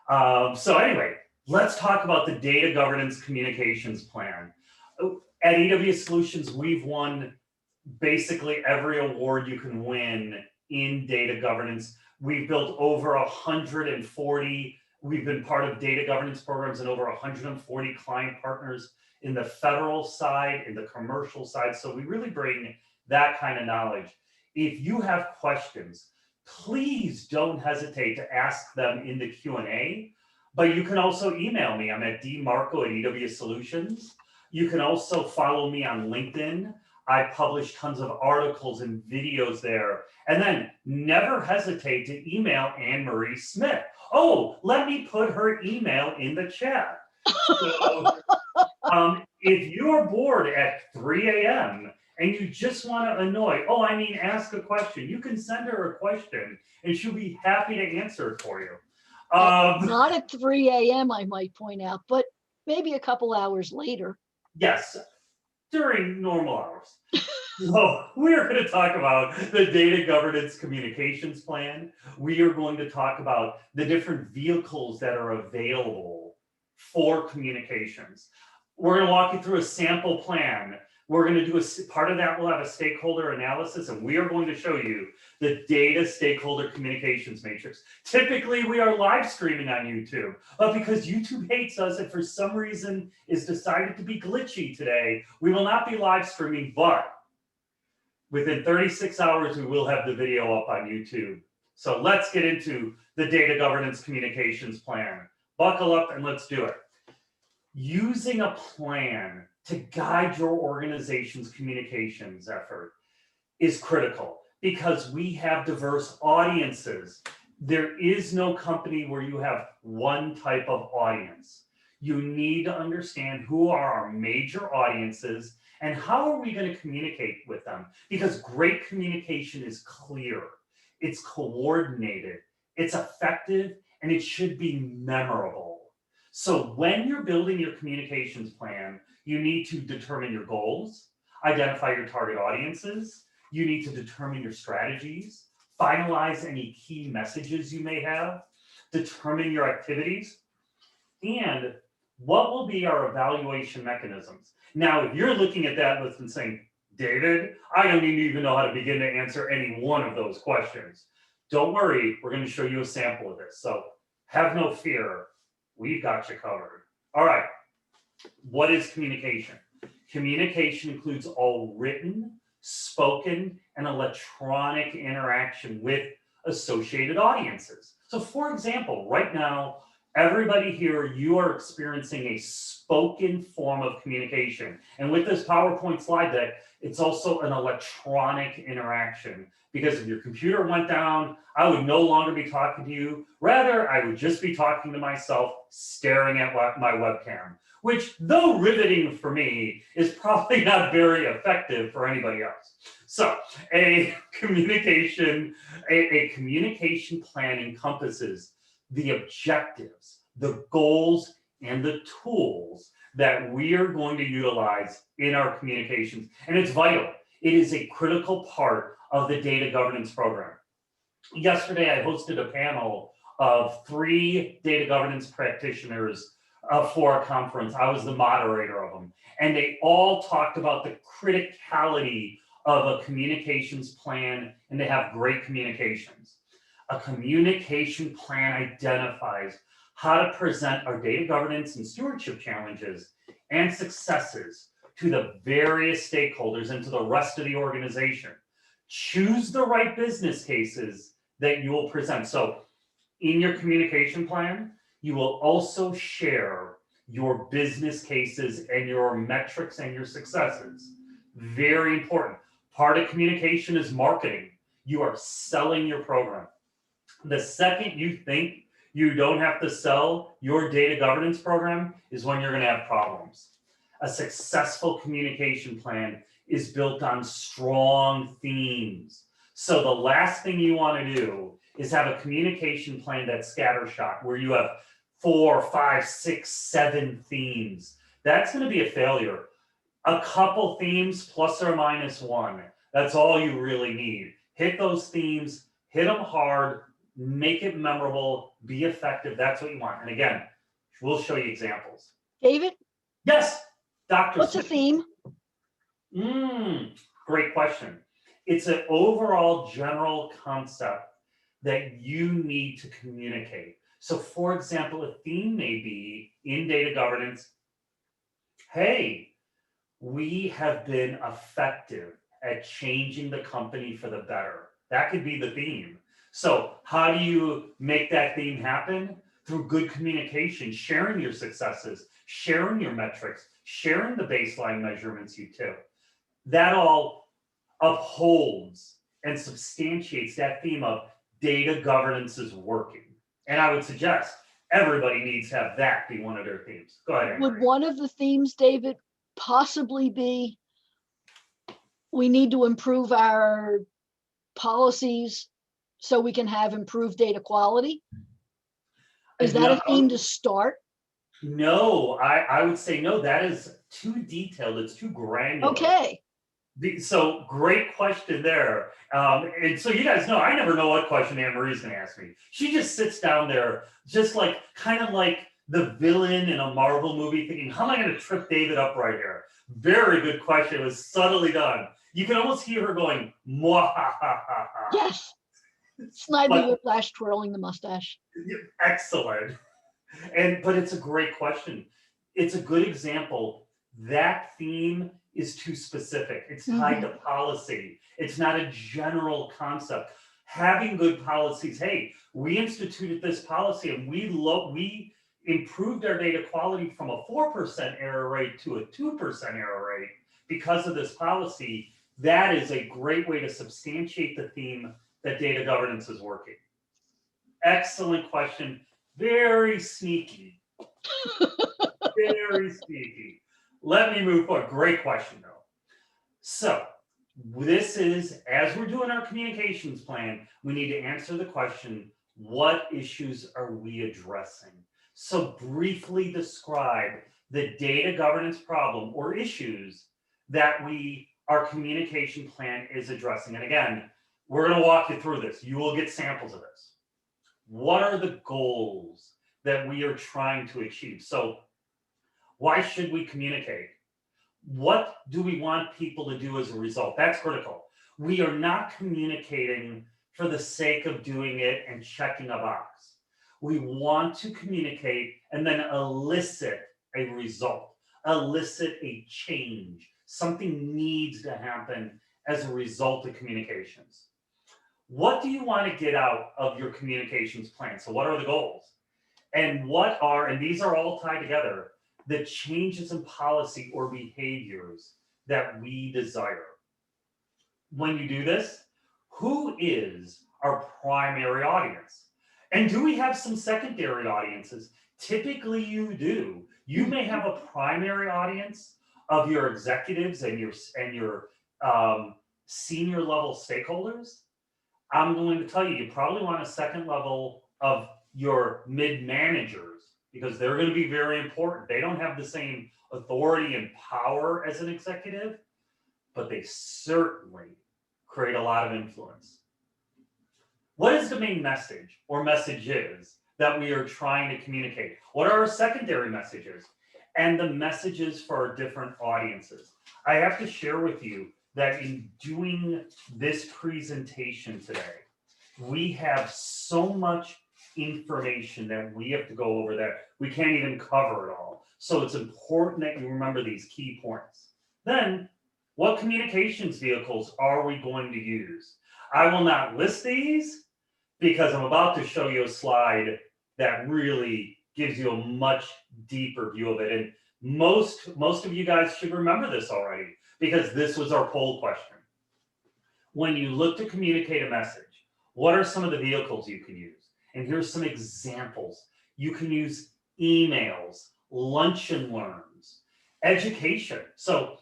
So anyway, let's talk about the data governance communications plan. At AWS Solutions, we've won basically every award you can win in data governance. We've built over 140. We've been part of data governance programs in over 140 client partners in the federal side, in the commercial side. So we really bring that kind of knowledge. If you have questions, please don't hesitate to ask them in the Q&A, but you can also email me. I'm at dmarco@EWS Solutions. You can also follow me on LinkedIn. I publish tons of articles and videos there. And then never hesitate to email Anne-Marie Smith. Oh, let me put her email in the chat. So, if you're bored at 3 a.m. and you just want to ask a question, you can send her a question and she'll be happy to answer it for you. Not at 3 a.m., I might point out, but maybe a couple hours later. Yes, during normal hours. So we're going to talk about the data governance communications plan. We are going to talk about the different vehicles that are available for communications. We're going to walk you through a sample plan. We're going to do part of that. We'll have a stakeholder analysis, and we are going to show you the data stakeholder communications matrix. Typically, we are live streaming on YouTube, but because YouTube hates us and for some reason is decided to be glitchy today, we will not be live streaming, but within 36 hours, we will have the video up on YouTube. So let's get into the data governance communications plan. Buckle up and let's do it. Using a plan to guide your organization's communications effort is critical because we have diverse audiences. There is no company where you have one type of audience. You need to understand who are our major audiences and how are we going to communicate with them? Because great communication is clear, it's coordinated, it's effective, and it should be memorable. So when you're building your communications plan, you need to determine your goals, identify your target audiences, you need to determine your strategies, finalize any key messages you may have, determine your activities, and what will be our evaluation mechanisms. Now, if you're looking at that list and saying, David, I don't even know how to begin to answer any one of those questions. Don't worry, we're going to show you a sample of this. So have no fear, we've got you covered. All right, what is communication? Communication includes all written, spoken, and electronic interaction with associated audiences. So for example, right now, everybody here, you are experiencing a spoken form of communication. And with this PowerPoint slide deck, it's also an electronic interaction because if your computer went down, I would no longer be talking to you. Rather, I would just be talking to myself, staring at my webcam, which though riveting for me, is probably not very effective for anybody else. So a communication plan encompasses the objectives, the goals, and the tools that we are going to utilize in our communications. And it's vital. It is a critical part of the data governance program. Yesterday, I hosted a panel of 3 data governance practitioners for a conference. I was the moderator of them. And they all talked about the criticality of a communications plan and to have great communications. A communication plan identifies how to present our data governance and stewardship challenges and successes to the various stakeholders and to the rest of the organization. Choose the right business cases that you will present. So in your communication plan, you will also share your business cases and your metrics and your successes. Very important. Part of communication is marketing. You are selling your program. The second you think you don't have to sell your data governance program is when you're going to have problems. A successful communication plan is built on strong themes. So the last thing you want to do is have a communication plan that's scattershot, where you have 4, 5, 6, 7 themes. That's going to be a failure. A couple themes plus or minus 1. That's all you really need. Hit those themes, hit them hard, make it memorable, be effective. That's what you want. And again, we'll show you examples. David, Yes, Dr. what's a Smith. theme? Great question. It's an overall general concept that you need to communicate. So for example, a theme may be in data governance, hey, we have been effective at changing the company for the better. That could be the theme. So how do you make that theme happen? Through good communication, sharing your successes, sharing your metrics, sharing the baseline measurements you took. That all upholds and substantiates that theme of data governance is working. And I would suggest everybody needs to have that be one of their themes. Go ahead, Would Anne-Marie. one of the themes, David, possibly be we need to improve our policies so we can have improved data quality? Is that a theme to start? No, I would say no, that is too detailed. It's too granular. Okay. So great question there. And so you guys know, I never know what question Anne-Marie's gonna ask me. She just sits down there, just like, kind of like the villain in a Marvel movie thinking, how am I gonna trip David up right here? Very good question, it was subtly done. You can almost hear her going, mwahahaha. Yes. Snidely But- Whiplash twirling the mustache. Excellent. But it's a great question. It's a good example. That theme is too specific. It's tied to policy. It's not a general concept. Having good policies, hey, we instituted this policy and we improved our data quality from a 4% error rate to a 2% error rate because of this policy. That is a great way to substantiate the theme that data governance is working. Excellent question. Very sneaky. Very sneaky. Let me move forward. Great question, though. So, this is, as we're doing our communications plan, we need to answer the question, what issues are we addressing? So, briefly describe the data governance problem or issues that our communication plan is addressing. And again, we're going to walk you through this. You will get samples of this. What are the goals that we are trying to achieve? So why should we communicate? What do we want people to do as a result? That's critical. We are not communicating for the sake of doing it and checking a box. We want to communicate and then elicit a result, elicit a change. Something needs to happen as a result of communications. What do you want to get out of your communications plan? So what are the goals? And these are all tied together, the changes in policy or behaviors that we desire. When you do this, who is our primary audience? And do we have some secondary audiences? Typically you do. You may have a primary audience of your executives and your senior level stakeholders. I'm going to tell you, you probably want a second level of your mid-managers because they're going to be very important. They don't have the same authority and power as an executive, but they certainly create a lot of influence. What is the main message or messages that we are trying to communicate? What are our secondary messages and the messages for our different audiences? I have to share with you that in doing this presentation today, we have so much information that we have to go over that we can't even cover it all. So it's important that you remember these key points. Then, what communications vehicles are we going to use? I will not list these because I'm about to show you a slide that really gives you a much deeper view of it. And most of you guys should remember this already, because this was our poll question. When you look to communicate a message, what are some of the vehicles you can use? And here's some examples. You can use emails, lunch and learns, education. So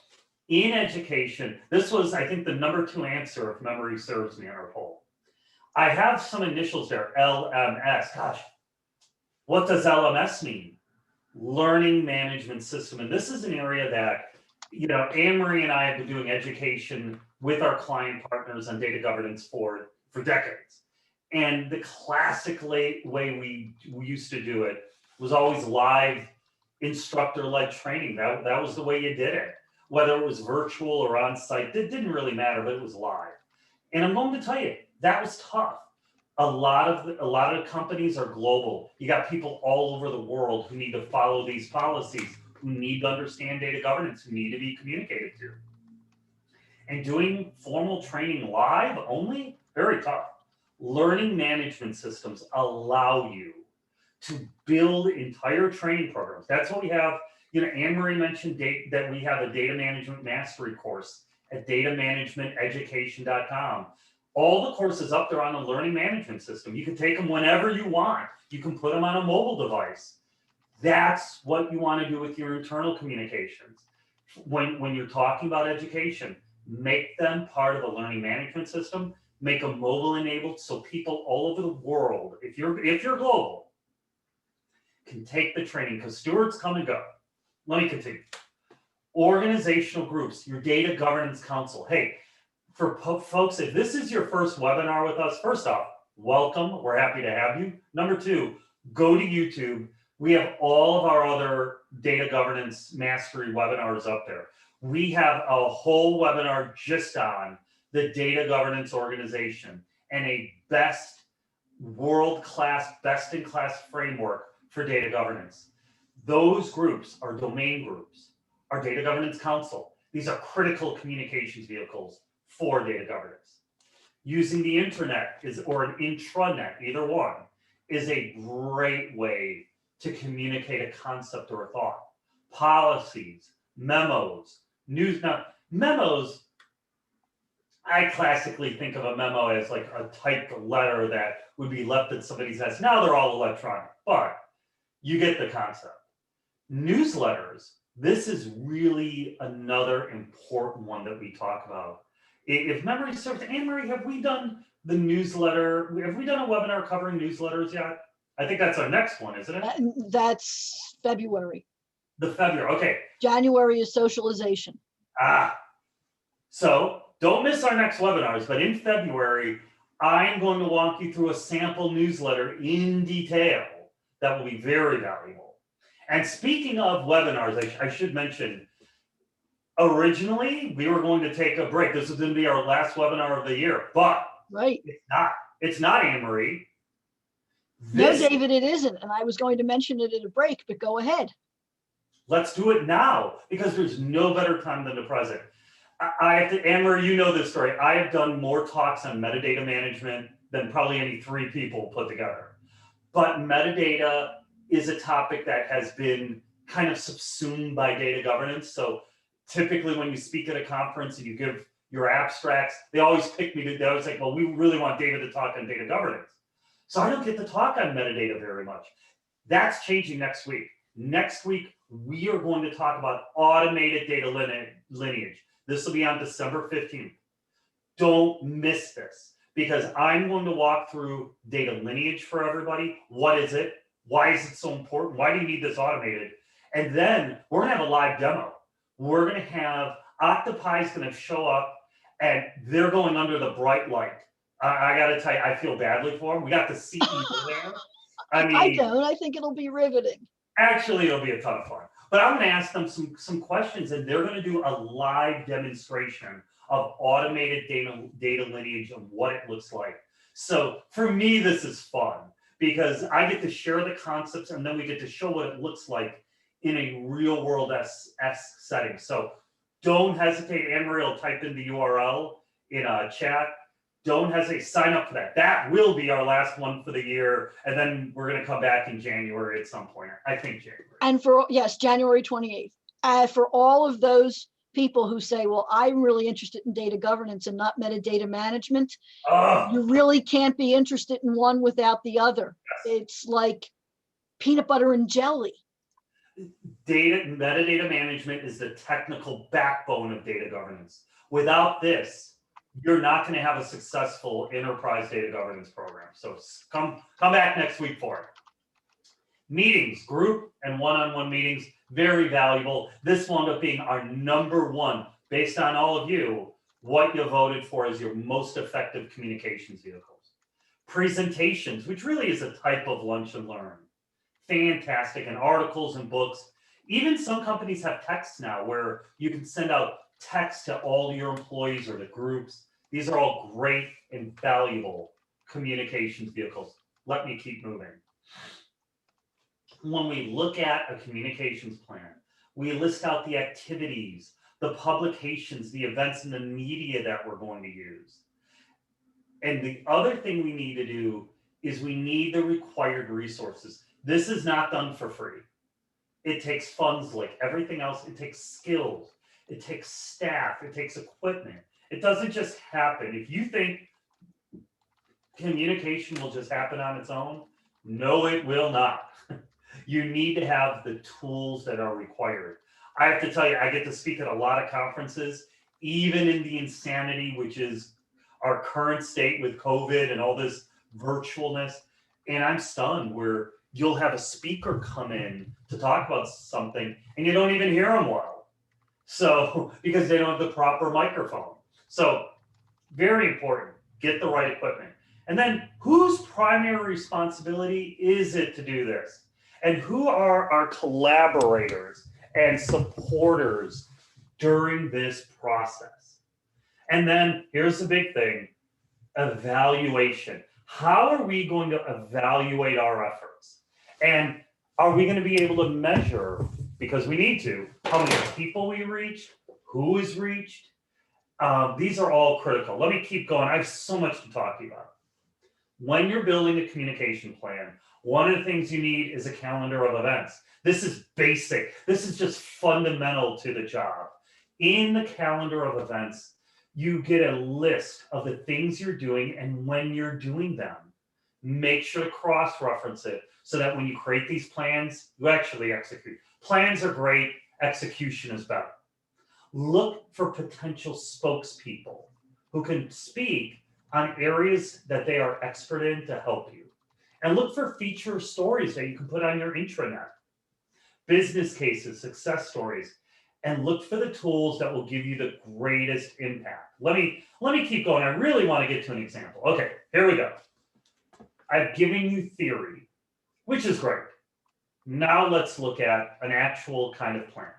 in education, this was, I think, the number 2 answer, if memory serves me, on our poll. I have some initials there, LMS. Gosh, what does LMS mean? Learning Management System. And this is an area that, Anne-Marie and I have been doing education with our client partners on data governance for decades. And the classic way we used to do it was always live instructor-led training. That was the way you did it. Whether it was virtual or on site, it didn't really matter, but it was live. And I'm going to tell you, that was tough. A lot of companies are global. You got people all over the world who need to follow these policies, who need to understand data governance, who need to be communicated to. And doing formal training live only, very tough. Learning management systems allow you to build entire training programs. That's what we have. Anne Marie mentioned that we have a data management mastery course at datamanagementeducation.com. All the courses up there on the learning management system. You can take them whenever you want. You can put them on a mobile device. That's what you want to do with your internal communications. When you're talking about education, make them part of a learning management system. Make them mobile enabled so people all over the world, if you're global, can take the training, because stewards come and go. Let me continue. Organizational groups, your data governance council. Hey, for folks, if this is your first webinar with us, first off, welcome. We're happy to have you. Number two, go to YouTube. We have all of our other data governance mastery webinars up there. We have a whole webinar just on the data governance organization and a world-class, best-in-class framework for data governance. Those groups are domain groups, our data governance council. These are critical communications vehicles for data governance. Using the internet or an intranet, either one, is a great way to communicate a concept or a thought. Policies, memos, news. Now, memos, I classically think of a memo as like a typed letter that would be left at somebody's desk. Now they're all electronic, but you get the concept. Newsletters, this is really another important one that we talk about. If memory serves, Anne Marie, have we done the newsletter? Have we done a webinar covering newsletters yet? I think that's our next one, isn't it? That's February. The February, okay. January is socialization. So don't miss our next webinars, but in February, I'm going to walk you through a sample newsletter in detail that will be very valuable. And speaking of webinars, I should mention, originally, we were going to take a break. This was going to be our last webinar of the year, but right. It's not, Anne Marie. No, David, it isn't. And I was going to mention it at a break, but go ahead. Let's do it now, because there's no better time than the present. I have to, Anne Marie, you know this story. I have done more talks on metadata management than probably any 3 people put together. But metadata is a topic that has been kind of subsumed by data governance. So typically when you speak at a conference and you give your abstracts, they always pick me. They always say, well, we really want David to talk on data governance. So I don't get to talk on metadata very much. That's changing next week. Next week, we are going to talk about automated data lineage. This will be on December 15th. Don't miss this, because I'm going to walk through data lineage for everybody. What is it? Why is it so important? Why do you need this automated? And then we're going to have a live demo. We're going to have Octopi's going to show up, and they're going under the bright light. I got to tell you, I feel badly for them. We got the CEO there. I don't. I think it'll be riveting. Actually, it'll be a ton of fun. But I'm going to ask them some questions, and they're going to do a live demonstration of automated data lineage and what it looks like. So for me, this is fun, because I get to share the concepts, and then we get to show what it looks like in a real world setting. So don't hesitate. Anne Marie will type in the URL in a chat. Don't hesitate, sign up for that. That will be our last one for the year. And then we're going to come back in January at some point. I think January. And yes, January 28th. For all of those people who say, well, I'm really interested in data governance and not metadata management, you really can't be interested in one without the other. Yes. It's like peanut butter and jelly. Metadata management is the technical backbone of data governance. Without this, you're not going to have a successful enterprise data governance program. So come back next week for it. Meetings, group and one-on-one meetings, very valuable. This wound up being our #1, based on all of you, what you voted for as your most effective communications vehicles. presentations, which really is a type of lunch and learn. Fantastic. And articles and books. Even some companies have texts now where you can send out text to all your employees or to groups. These are all great and valuable communications vehicles. Let me keep moving. When we look at a communications plan, we list out the activities, the publications, the events, and the media that we're going to use. And the other thing we need to do is we need the required resources. This is not done for free. It takes funds like everything else. It takes skills. It takes staff. It takes equipment. It doesn't just happen. If you think communication will just happen on its own, no, it will not. You need to have the tools that are required. I have to tell you, I get to speak at a lot of conferences, even in the insanity, which is our current state with COVID and all this virtualness. And I'm stunned where you'll have a speaker come in to talk about something and you don't even hear them well. So, because they don't have the proper microphone. So, very important, get the right equipment. And then whose primary responsibility is it to do this? And who are our collaborators and supporters during this process? And then here's the big thing, evaluation. How are we going to evaluate our efforts? And are we going to be able to measure, because we need to, how many people we reached, who is reached? These are all critical. Let me keep going. I have so much to talk to you about. When you're building a communication plan, one of the things you need is a calendar of events. This is basic. This is just fundamental to the job. In the calendar of events, you get a list of the things you're doing and when you're doing them. Make sure to cross-reference it so that when you create these plans, you actually execute. Plans are great, execution is better. Look for potential spokespeople who can speak on areas that they are expert in to help you. And look for feature stories that you can put on your intranet, business cases, success stories, and look for the tools that will give you the greatest impact. Let me keep going. I really want to get to an example. Okay, here we go. I've given you theory, which is great. Now let's look at an actual kind of plan.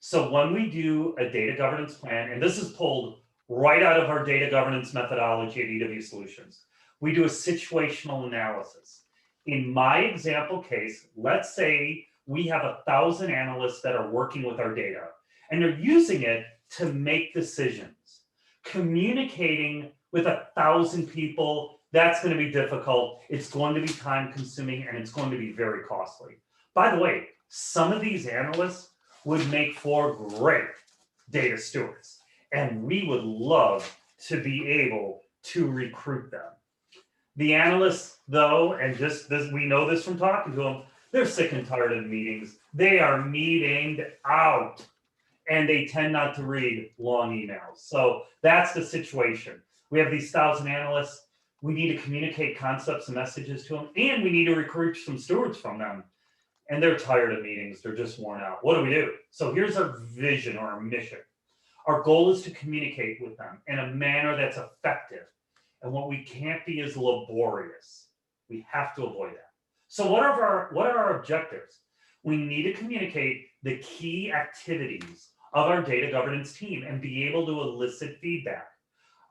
So when we do a data governance plan, and this is pulled right out of our data governance methodology at EW Solutions, we do a situational analysis. In my example case, let's say we have 1,000 analysts that are working with our data, and they're using it to make decisions. Communicating with 1,000 people, that's going to be difficult. It's going to be time consuming and it's going to be very costly. By the way, some of these analysts would make for great data stewards, and we would love to be able to recruit them. The analysts, though, and just this, we know this from talking to them, they're sick and tired of meetings. They are meetinged out, and they tend not to read long emails. So that's the situation. We have these 1,000 analysts. We need to communicate concepts and messages to them, and we need to recruit some stewards from them. And they're tired of meetings. They're just worn out. What do? So here's our vision or our mission. Our goal is to communicate with them in a manner that's effective. And what we can't be is laborious. We have to avoid that. So what are our objectives? We need to communicate the key activities of our data governance team and be able to elicit feedback.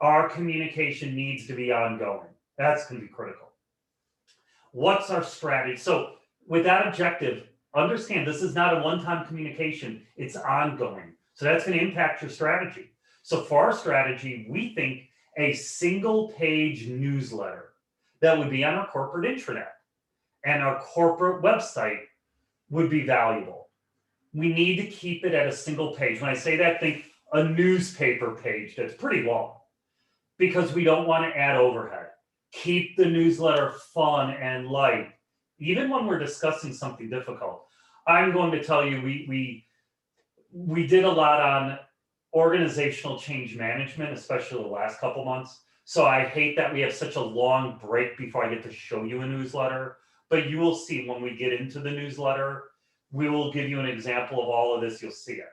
Our communication needs to be ongoing. That's going to be critical. What's our strategy? So with that objective, understand this is not a one-time communication, it's ongoing. So that's going to impact your strategy. So for our strategy, we think a single page newsletter that would be on our corporate intranet and our corporate website would be valuable. We need to keep it at a single page. When I say that, think a newspaper page that's pretty long because we don't want to add overhead. Keep the newsletter fun and light, even when we're discussing something difficult. I'm going to tell you, we did a lot on organizational change management, especially the last couple months. So I hate that we have such a long break before I get to show you a newsletter, but you will see when we get into the newsletter, we will give you an example of all of this. You'll see it.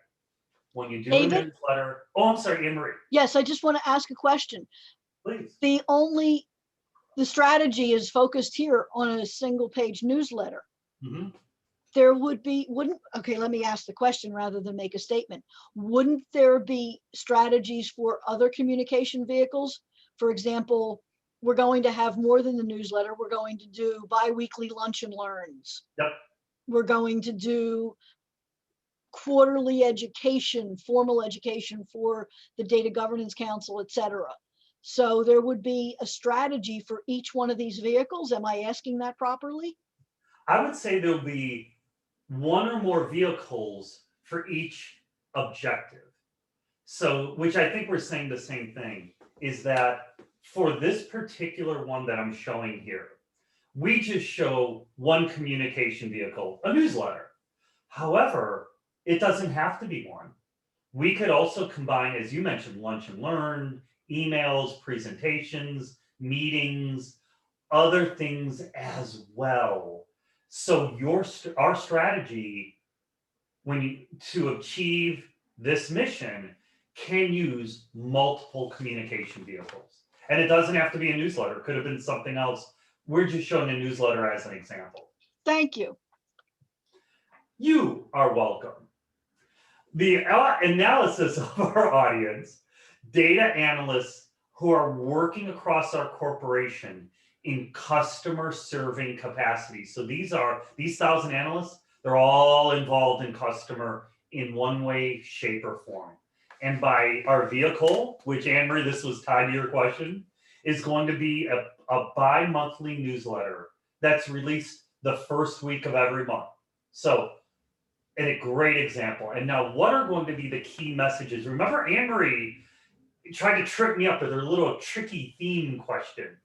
When you do a newsletter, oh, I'm sorry, Anne Marie. Yes, I just want to ask a question. Please. The only the strategy is focused here on a single page newsletter. Mhm. There wouldn't, okay, let me ask the question rather than make a statement. Wouldn't there be strategies for other communication vehicles? For example, we're going to have more than the newsletter. We're going to do bi-weekly lunch and learns. Yep. We're going to do quarterly education, formal education for the Data Governance Council, et cetera. So there would be a strategy for each one of these vehicles. Am I asking that properly? I would say there'll be one or more vehicles for each objective. So, which I think we're saying the same thing, is that for this particular one that I'm showing here, we just show one communication vehicle, a newsletter. However, it doesn't have to be one. We could also combine, as you mentioned, lunch and learn, emails, presentations, meetings, other things as well. So our strategy to achieve this mission can use multiple communication vehicles. And it doesn't have to be a newsletter. It could have been something else. We're just showing a newsletter as an example. Thank you. You are welcome. The analysis of our audience, data analysts who are working across our corporation in customer serving capacity. So these 1,000 analysts, they're all involved in customer in one way, shape, or form. And by our vehicle, which Anne-Marie, this was tied to your question, is going to be a bi-monthly newsletter that's released the first week of every month. So, and a great example. And now, what are going to be the key messages? Remember, Anne-Marie tried to trip me up with her little tricky theme question.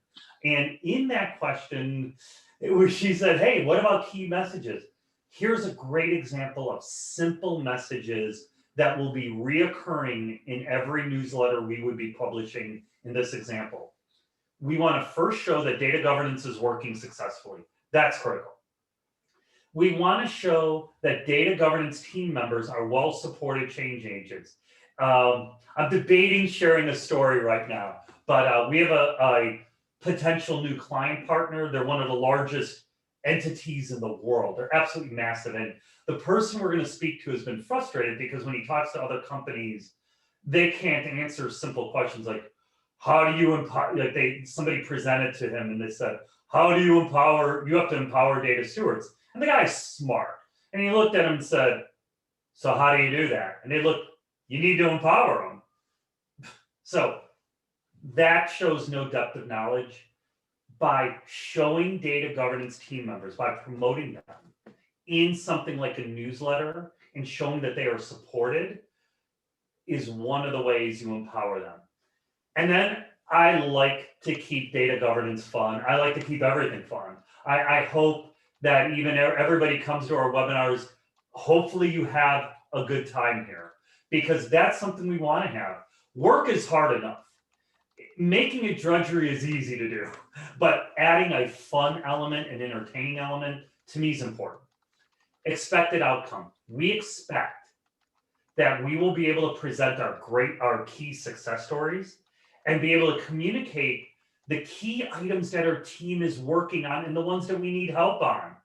And in that question, she said, hey, what about key messages? Here's a great example of simple messages that will be reoccurring in every newsletter we would be publishing in this example. We want to first show that data governance is working successfully. That's critical. We want to show that data governance team members are well-supported change agents. I'm debating sharing a story right now, but we have a potential new client partner. They're one of the largest entities in the world. They're absolutely massive. And the person we're going to speak to has been frustrated because when he talks to other companies, they can't answer simple questions like, how do you empower, like somebody presented to him and they said, how do you empower, you have to empower data stewards. And the guy's smart. And he looked at him and said, so how do you do that? And they looked, you need to empower them. So that shows no depth of knowledge. By showing data governance team members, by promoting them in something like a newsletter and showing that they are supported is one of the ways you empower them. And then I like to keep data governance fun. I like to keep everything fun. I hope that even everybody comes to our webinars, hopefully you have a good time here, because that's something we want to have. Work is hard enough. Making it drudgery is easy to do, but adding a fun element, an entertaining element, to me is important. Expected outcome. We expect that we will be able to present our key success stories and be able to communicate the key items that our team is working on and the ones that we need help on.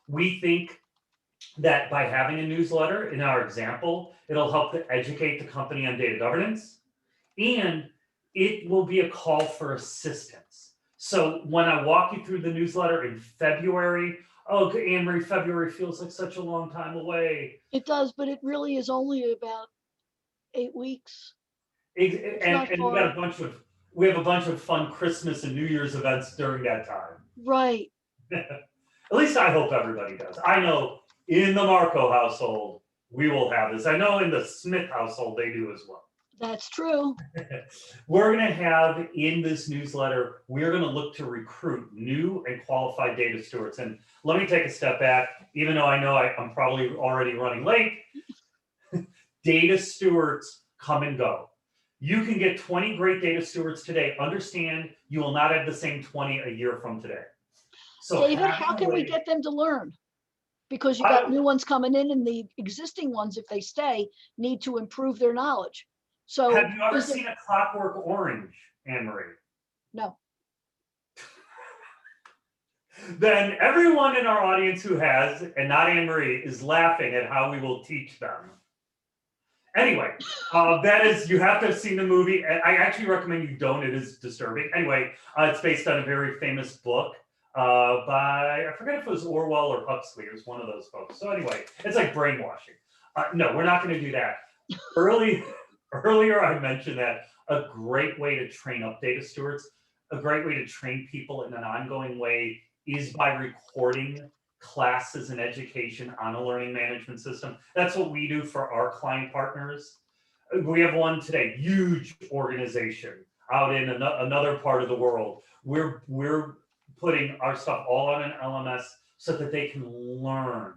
We think that by having a newsletter, in our example, it'll help to educate the company on data governance, and it will be a call for assistance. So when I walk you through the newsletter in February, oh, Anne-Marie, February feels like such a long time away. It does, but it really is only about 8 weeks. And we have a bunch of fun Christmas and New Year's events during that time. Right. At least I hope everybody does. I know in the Marco household, we will have this. I know in the Smith household, they do as well. That's true. We're going to have in this newsletter, we're going to look to recruit new and qualified data stewards. And let me take a step back, even though I know I'm probably already running late. Data stewards come and go. You can get 20 great data stewards today. Understand you will not have the same 20 a year from today. So David, how can we get them to learn? Because you got new ones coming in, and the existing ones, if they stay, need to improve their knowledge. So have you ever seen a Clockwork Orange, Anne-Marie? No. then everyone in our audience who has, and not Anne Marie, is laughing at how we will teach them. Anyway, that is, you have to have seen the movie. I actually recommend you don't, it is disturbing. Anyway, it's based on a very famous book by, I forget if it was Orwell or Huxley, it was one of those folks. So anyway, it's like brainwashing. No, we're not gonna do that. Earlier I mentioned that a great way to train up data stewards, a great way to train people in an ongoing way is by recording classes and education on a learning management system. That's what we do for our client partners. We have one today, huge organization out in another part of the world. We're putting our stuff all on an LMS so that they can learn.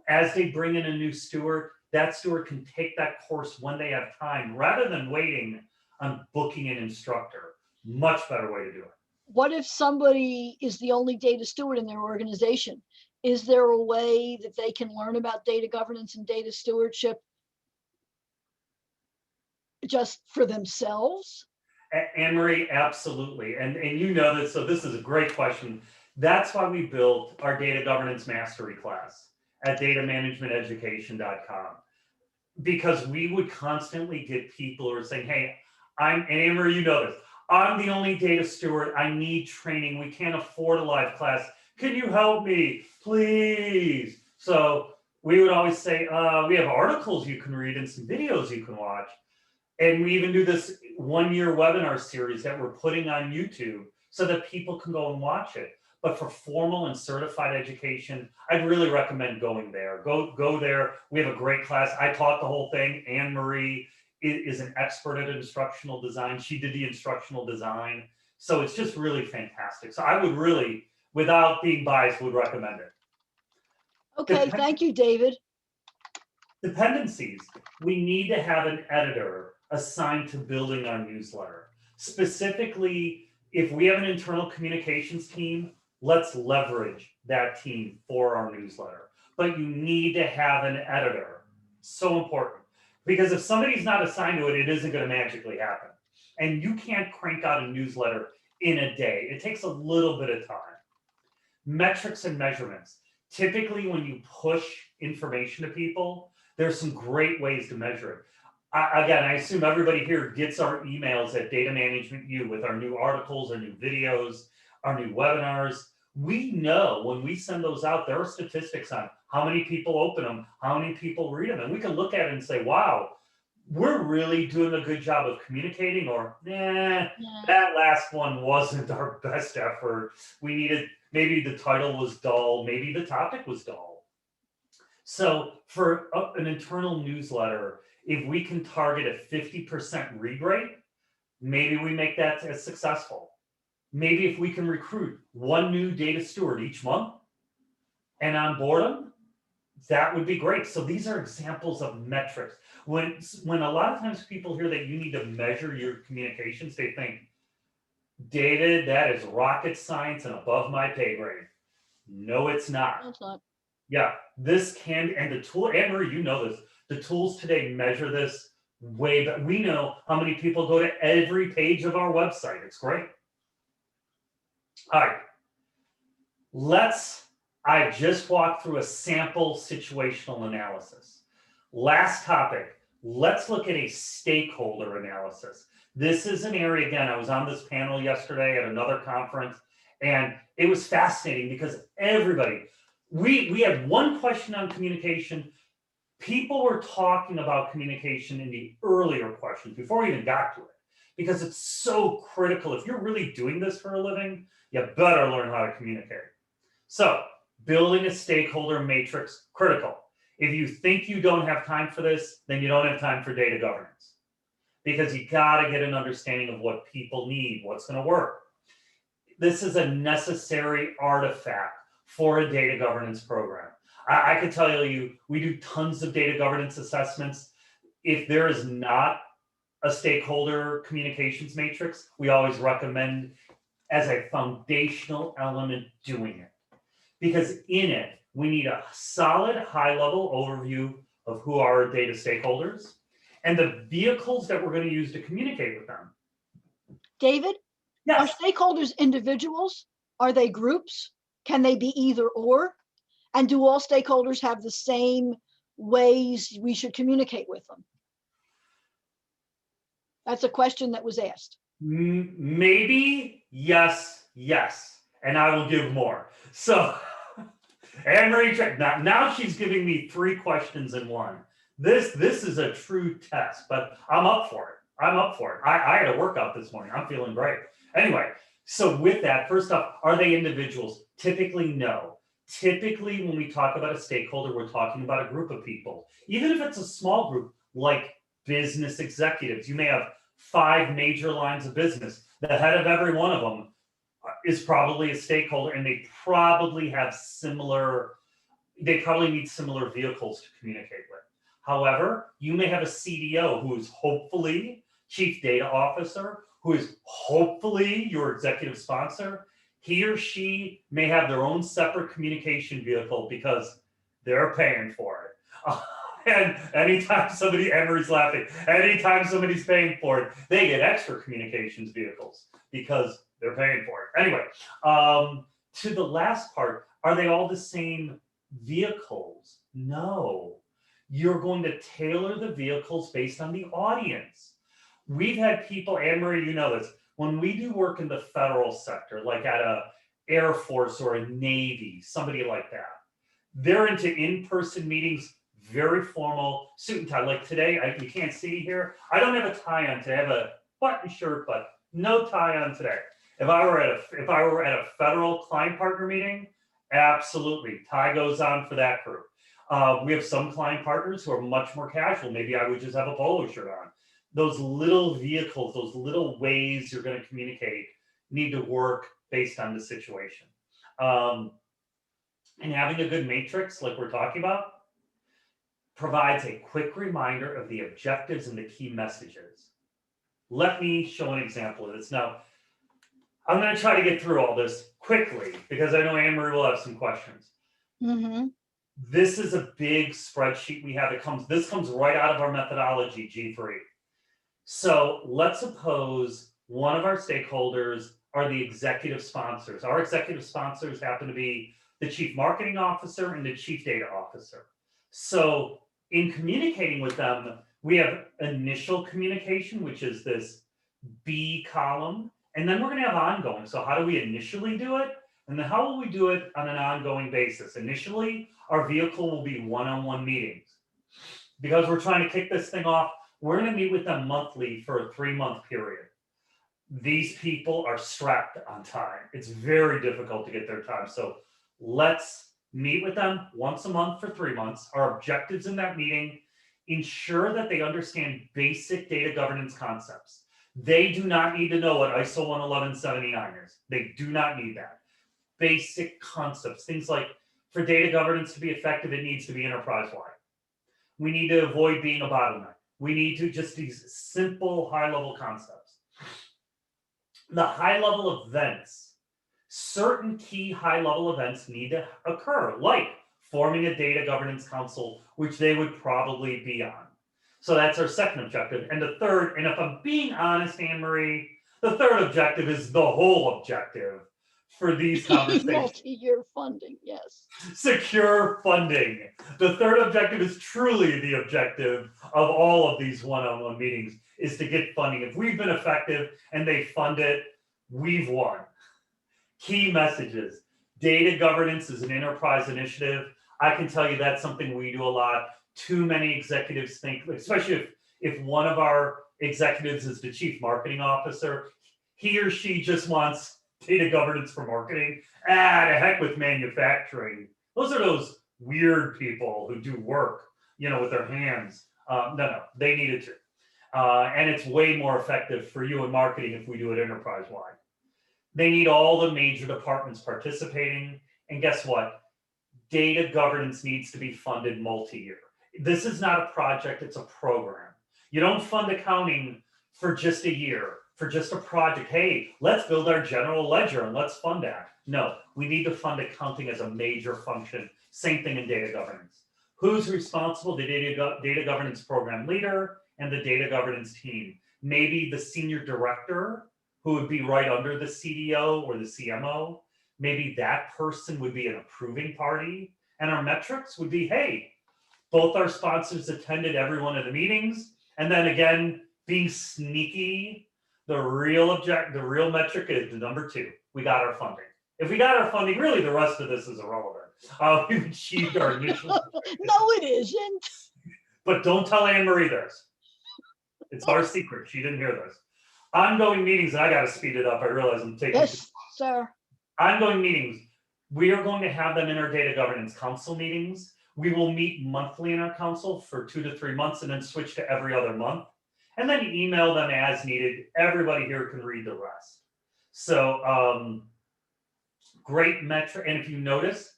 As they bring in a new steward, that steward can take that course when they have time rather than waiting on booking an instructor. Much better way to do it. What if somebody is the only data steward in their organization? Is there a way that they can learn about data governance and data stewardship just for themselves? Anne Marie, absolutely. And you know this, so this is a great question. That's why we built our data governance mastery class at datamanagementeducation.com. Because we would constantly get people who are saying, hey, and Anne Marie, you know this, I'm the only data steward, I need training, we can't afford a live class. Can you help me, please? So we would always say, we have articles you can read and some videos you can watch. And we even do this 1-year webinar series that we're putting on YouTube so that people can go and watch it. But for formal and certified education, I'd really recommend going there. Go there. We have a great class. I taught the whole thing. Anne Marie is an expert at instructional design. She did the instructional design. So it's just really fantastic. So I would really, without being biased, would recommend it. Okay, thank you, David. Dependencies. We need to have an editor assigned to building our newsletter. Specifically, if we have an internal communications team, let's leverage that team for our newsletter. But you need to have an editor. So important. Because if somebody's not assigned to it, it isn't going to magically happen. And you can't crank out a newsletter in a day. It takes a little bit of time. Metrics and measurements. Typically, when you push information to people, there's some great ways to measure it. Again, I assume everybody here gets our emails at Data Management U with our new articles, our new videos, our new webinars. We know when we send those out, there are statistics on how many people open them, how many people read them. And we can look at it and say, wow, we're really doing a good job of communicating, or that last one wasn't our best effort. We needed, maybe the title was dull, maybe the topic was dull. So for an internal newsletter, if we can target a 50% read rate, maybe we make that as successful. Maybe if we can recruit one new data steward each month and onboard them, that would be great. So these are examples of metrics. When a lot of times people hear that you need to measure your communications, they think, data, that is rocket science and above my pay grade. No, it's not. That's not. Yeah, this can, and the tool, Anne Marie, you know this, the tools today measure this way, but we know how many people go to every page of our website. It's great. All right, I just walked through a sample situational analysis. Last topic, let's look at a stakeholder analysis. This is an area, again, I was on this panel yesterday at another conference, and it was fascinating because everybody, we had one question on communication. People were talking about communication in the earlier questions before we even got to it, because it's so critical. If you're really doing this for a living, you better learn how to communicate. So building a stakeholder matrix, critical. If you think you don't have time for this, then you don't have time for data governance, because you got to get an understanding of what people need, what's going to work. This is a necessary artifact for a data governance program. I can tell you, we do tons of data governance assessments. If there is not a stakeholder communications matrix, we always recommend as a foundational element doing it. Because in it, we need a solid high-level overview of who are our data stakeholders and the vehicles that we're going to use to communicate with them. David, Yes. are stakeholders individuals? Are they groups? Can they be either or? And do all stakeholders have the same ways we should communicate with them? That's a question that was asked. Maybe, yes, yes. And I will give more. So Anne Marie, now she's giving me 3 questions in one. This is a true test, but I'm up for it. I'm up for it. I had a workout this morning. I'm feeling great. Anyway, so with that, first off, are they individuals? Typically, no. Typically, when we talk about a stakeholder, we're talking about a group of people. Even if it's a small group, like business executives, you may have 5 major lines of business. The head of every one of them is probably a stakeholder, and they probably need similar vehicles to communicate with. However, you may have a CDO who is hopefully chief data officer, who is hopefully your executive sponsor. He or she may have their own separate communication vehicle because they're paying for it. And anytime Emery's laughing, anytime somebody's paying for it, they get extra communications vehicles because they're paying for it. Anyway, to the last part, are they all the same vehicles? No. You're going to tailor the vehicles based on the audience. We've had people, Anne-Marie, you know this, when we do work in the federal sector, like at a Air Force or a Navy, somebody like that, they're into in-person meetings, very formal, suit and tie. Like today, you can't see here. I don't have a tie on today. I have a button shirt, but no tie on today. If I were at a federal client partner meeting, absolutely, tie goes on for that group. We have some client partners who are much more casual. Maybe I would just have a polo shirt on. Those little vehicles, those little ways you're going to communicate need to work based on the situation. And having a good matrix, like we're talking about, provides a quick reminder of the objectives and the key messages. Let me show an example of this. Now, I'm going to try to get through all this quickly because I know Anne-Marie will have some questions. Mm-hmm. This is a big spreadsheet we have. This comes right out of our methodology, G3. So let's suppose one of our stakeholders are the executive sponsors. Our executive sponsors happen to be the chief marketing officer and the chief data officer. So in communicating with them, we have initial communication, which is this B column, and then we're going to have ongoing. So how do we initially do it? And then how will we do it on an ongoing basis? Initially, our vehicle will be one-on-one meetings. Because we're trying to kick this thing off, we're going to meet with them monthly for a 3-month period. These people are strapped on time. It's very difficult to get their time. So let's meet with them once a month for 3 months. Our objectives in that meeting, ensure that they understand basic data governance concepts. They do not need to know what ISO 11179 is. They do not need that. Basic concepts, things like for data governance to be effective, it needs to be enterprise-wide. We need to avoid being a bottleneck. We need to just these simple high-level concepts. The high-level events, certain key high-level events need to occur, like forming a data governance council, which they would probably be on. So that's our second objective. And the third, and if I'm being honest, Anne-Marie, the third objective is the whole objective for these conversations. Multi-year funding, yes. Secure funding. The third objective is truly the objective of all of these one-on-one meetings, is to get funding. If we've been effective and they fund it, we've won. Key messages. Data governance is an enterprise initiative. I can tell you that's something we do a lot. Too many executives think, especially if one of our executives is the chief marketing officer, he or she just wants data governance for marketing. To heck with manufacturing. Those are those weird people who do work, with their hands. No, they need it too. And it's way more effective for you in marketing if we do it enterprise-wide. They need all the major departments participating. And guess what? Data governance needs to be funded multi-year. This is not a project, it's a program. You don't fund accounting for just a year, for just a project. Hey, let's build our general ledger and let's fund that. No, we need to fund accounting as a major function. Same thing in data governance. Who's responsible? The data governance program leader and the data governance team. Maybe the senior director, who would be right under the CDO or the CMO. maybe that person would be an approving party. And our metrics would be, hey, both our sponsors attended every one of the meetings. And then again, being sneaky, the real metric is the number 2. We got our funding. If we got our funding, really the rest of this is irrelevant. We've achieved our initial. No, it isn't. But don't tell Anne Marie this. It's our secret. She didn't hear this. Ongoing meetings, and I got to speed it up. I realize I'm taking. Yes, sir. Ongoing meetings. We are going to have them in our data governance council meetings. We will meet monthly in our council for 2 to 3 months and then switch to every other month. And then email them as needed. Everybody here can read the rest. So great metric. And if you notice,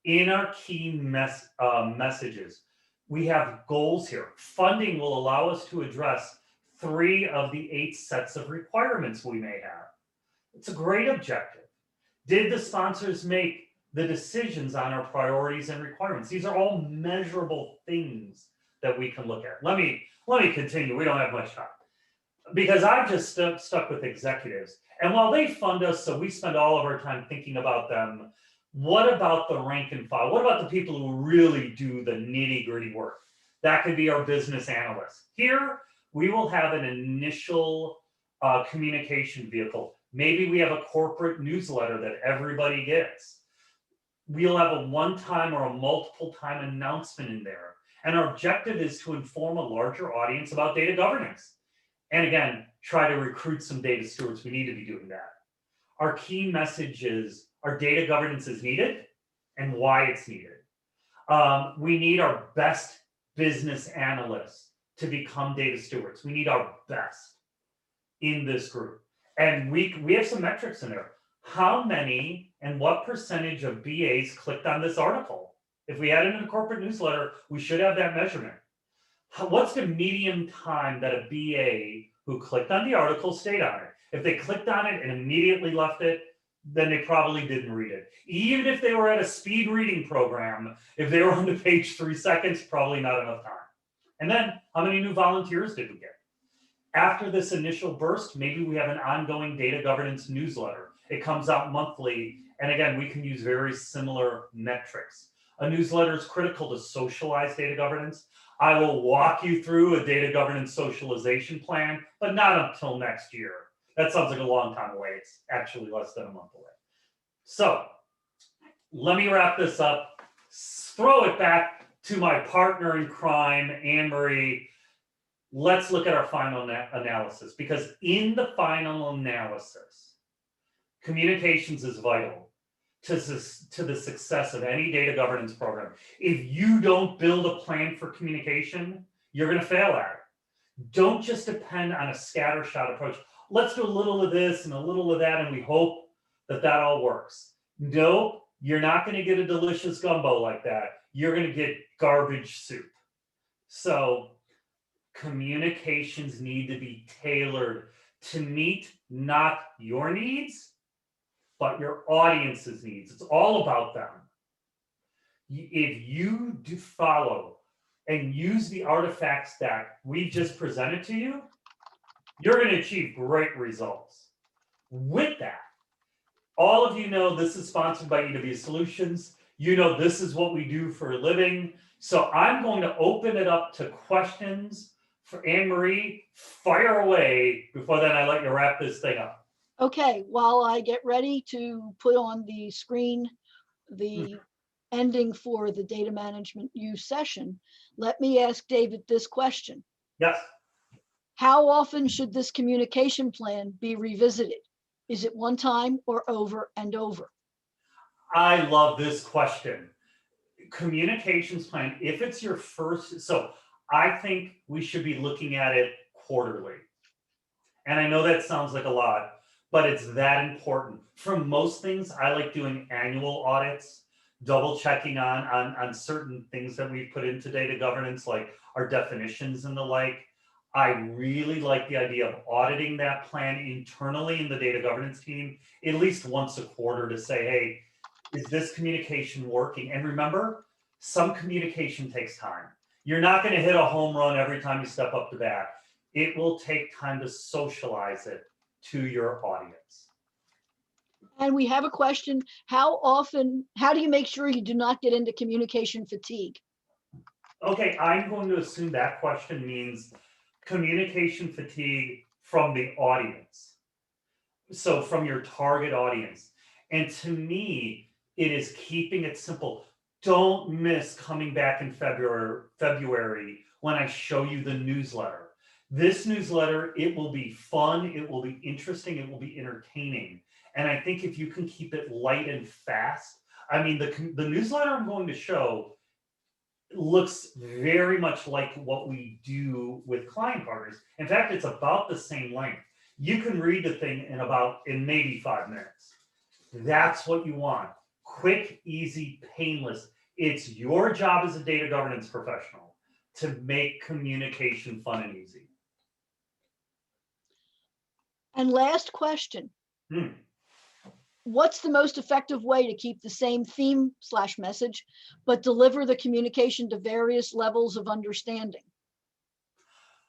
in our key messages, we have goals here. Funding will allow us to address 3 of the 8 sets of requirements we may have. It's a great objective. Did the sponsors make the decisions on our priorities and requirements? These are all measurable things that we can look at. Let me continue. We don't have much time because I've just stuck with executives. And while they fund us, so we spend all of our time thinking about them, what about the rank and file? What about the people who really do the nitty-gritty work? That could be our business analysts. Here, we will have an initial communication vehicle. Maybe we have a corporate newsletter that everybody gets. We'll have a one-time or a multiple-time announcement in there. And our objective is to inform a larger audience about data governance. And again, try to recruit some data stewards. We need to be doing that. Our key message is our data governance is needed and why it's needed. We need our best business analysts to become data stewards. We need our best in this group. And we have some metrics in there. How many and what percentage of BAs clicked on this article? If we had it in a corporate newsletter, we should have that measurement. What's the median time that a BA who clicked on the article stayed on it? If they clicked on it and immediately left it, then they probably didn't read it. Even if they were at a speed reading program, if they were on to page 3 seconds, probably not enough time. And then how many new volunteers did we get? After this initial burst, maybe we have an ongoing data governance newsletter. It comes out monthly. And again, we can use very similar metrics. A newsletter is critical to socialize data governance. I will walk you through a data governance socialization plan, but not until next year. That sounds like a long time away. It's actually less than a month away. So let me wrap this up, throw it back to my partner in crime, Anne Marie. Let's look at our final analysis, because in the final analysis, communications is vital to the success of any data governance program. If you don't build a plan for communication, you're going to fail at it. Don't just depend on a scattershot approach. Let's do a little of this and a little of that, and we hope that that all works. No, you're not going to get a delicious gumbo like that. You're going to get garbage soup. So communications need to be tailored to meet not your needs, but your audience's needs. It's all about them. If you do follow and use the artifacts that we just presented to you, you're going to achieve great results. With that, all of you know this is sponsored by EW Solutions. You know this is what we do for a living. So I'm going to open it up to questions for Anne Marie. Fire away. Before then, I let you wrap this thing up. Okay, while I get ready to put on the screen the ending for the data management use session, let me ask David this question. Yes. How often should this communication plan be revisited? Is it one time or over and over? I love this question. Communications plan, if it's your first, so I think we should be looking at it quarterly. And I know that sounds like a lot, but it's that important. For most things, I like doing annual audits, double checking on certain things that we put into data governance, like our definitions and the like. I really like the idea of auditing that plan internally in the data governance team at least once a quarter to say, hey, is this communication working? And remember, some communication takes time. You're not going to hit a home run every time you step up to bat. It will take time to socialize it to your audience. And we have a question, how do you make sure you do not get into communication fatigue? Okay, I'm going to assume that question means communication fatigue from the audience. So from your target audience. And to me, it is keeping it simple. Don't miss coming back in February when I show you the newsletter. This newsletter, it will be fun, it will be interesting, it will be entertaining. And I think if you can keep it light and fast, I mean, the newsletter I'm going to show looks very much like what we do with client partners. In fact, it's about the same length. You can read the thing in maybe 5 minutes. That's what you want. Quick, easy, painless. It's your job as a data governance professional to make communication fun and easy. And last question. What's the most effective way to keep the same theme/message, but deliver the communication to various levels of understanding?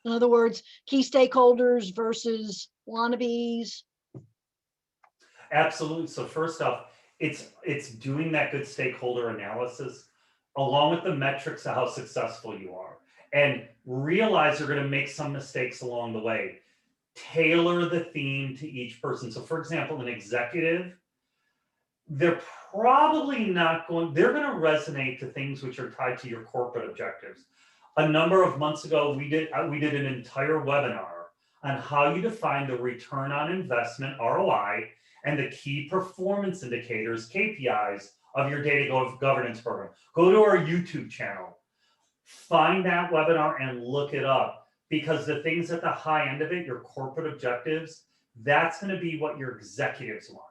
In other words, key stakeholders versus wannabes. Absolutely. So first off, it's doing that good stakeholder analysis along with the metrics of how successful you are, and realize you're going to make some mistakes along the way. Tailor the theme to each person. So for example, an executive, they're probably not going, they're going to resonate to things which are tied to your corporate objectives. A number of months ago, we did an entire webinar on how you define the return on investment, ROI, and the key performance indicators, KPIs, of your data governance program. Go to our YouTube channel, find that webinar and look it up, because the things at the high end of it, your corporate objectives, that's going to be what your executives want.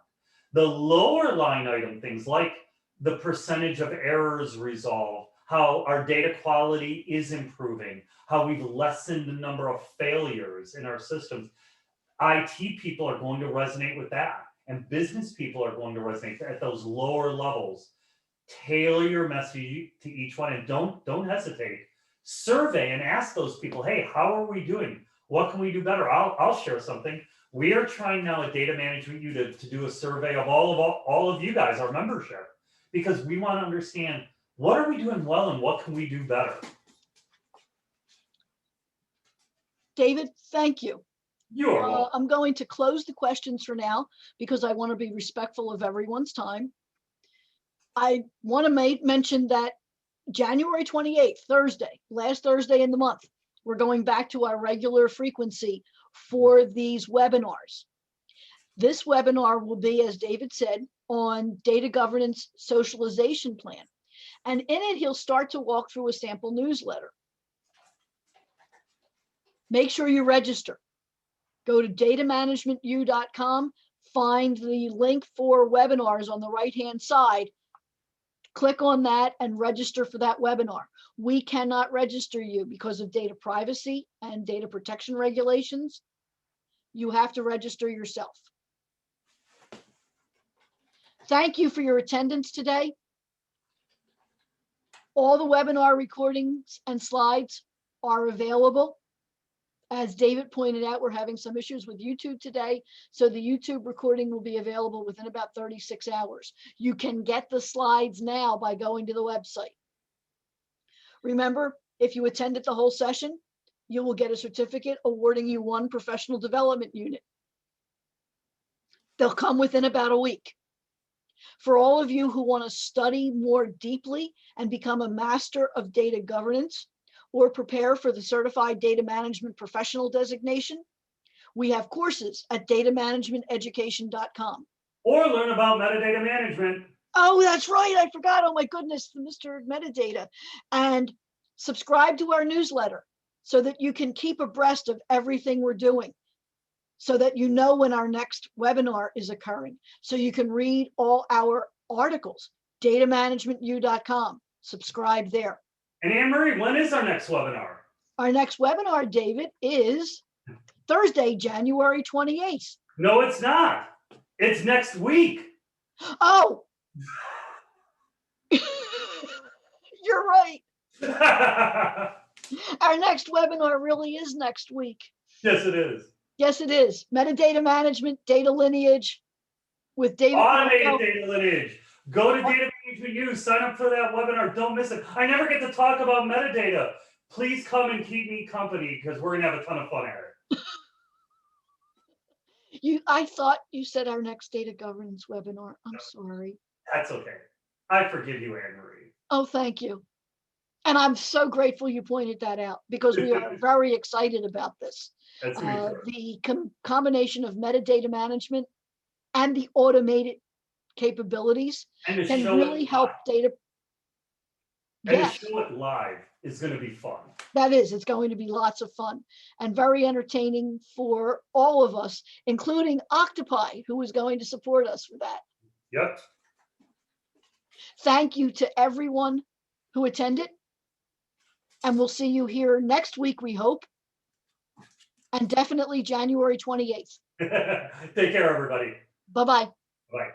The lower line item things like the percentage of errors resolved, how our data quality is improving, how we've lessened the number of failures in our systems. IT people are going to resonate with that, and business people are going to resonate at those lower levels. Tailor your message to each one, and don't hesitate. Survey and ask those people, hey, how are we doing? What can we do better? I'll share something. We are trying now at Data Management U to do a survey of all of you guys, our membership, because we want to understand what are we doing well and what can we do better. David, thank you. You are welcome. I'm going to close the questions for now because I want to be respectful of everyone's time. I want to mention that January 28th, Thursday, last Thursday in the month, we're going back to our regular frequency for these webinars. This webinar will be, as David said, on data governance socialization plan. And in it, he'll start to walk through a sample newsletter. Make sure you register. Go to datamanagementu.com, find the link for webinars on the right-hand side. Click on that and register for that webinar. We cannot register you because of data privacy and data protection regulations. You have to register yourself. Thank you for your attendance today. All the webinar recordings and slides are available. As David pointed out, we're having some issues with YouTube today, so the YouTube recording will be available within about 36 hours. You can get the slides now by going to the website. Remember, if you attended the whole session, you will get a certificate awarding you 1 professional development unit. They'll come within about a week. For all of you who want to study more deeply and become a master of data governance, or prepare for the Certified Data Management Professional designation, we have courses at datamanagementeducation.com. Or learn about metadata management. Oh, that's right. I forgot. Oh my goodness, Mr. Metadata. And subscribe to our newsletter so that you can keep abreast of everything we're doing, so that you know when our next webinar is occurring. So you can read all our articles, datamanagementu.com. Subscribe there. And Anne-Marie, when is our next webinar? Our next webinar, David, is Thursday, January 28th. No, it's not. It's next week. Oh, you're right. Our next webinar really is next week. Yes, it is. Yes, it is. Metadata management, data lineage, with data. Automated data lineage. Go to Data Management U, sign up for that webinar. Don't miss it. I never get to talk about metadata. Please come and keep me company because we're gonna have a ton of fun at it. I thought you said our next data governance webinar. I'm sorry. That's okay. I forgive you, Anne Marie. Oh, thank you. And I'm so grateful you pointed that out because we are very excited about this. That's me too. The combination of metadata management and the automated capabilities And to can show really it help live. data. And Yes, to show it live is going to be fun. that is. It's going to be lots of fun and very entertaining for all of us, including Octopi, who is going to support us for that. Yep. Thank you to everyone who attended. And we'll see you here next week, we hope. And definitely January 28th. Take care, everybody. Bye-bye. Bye.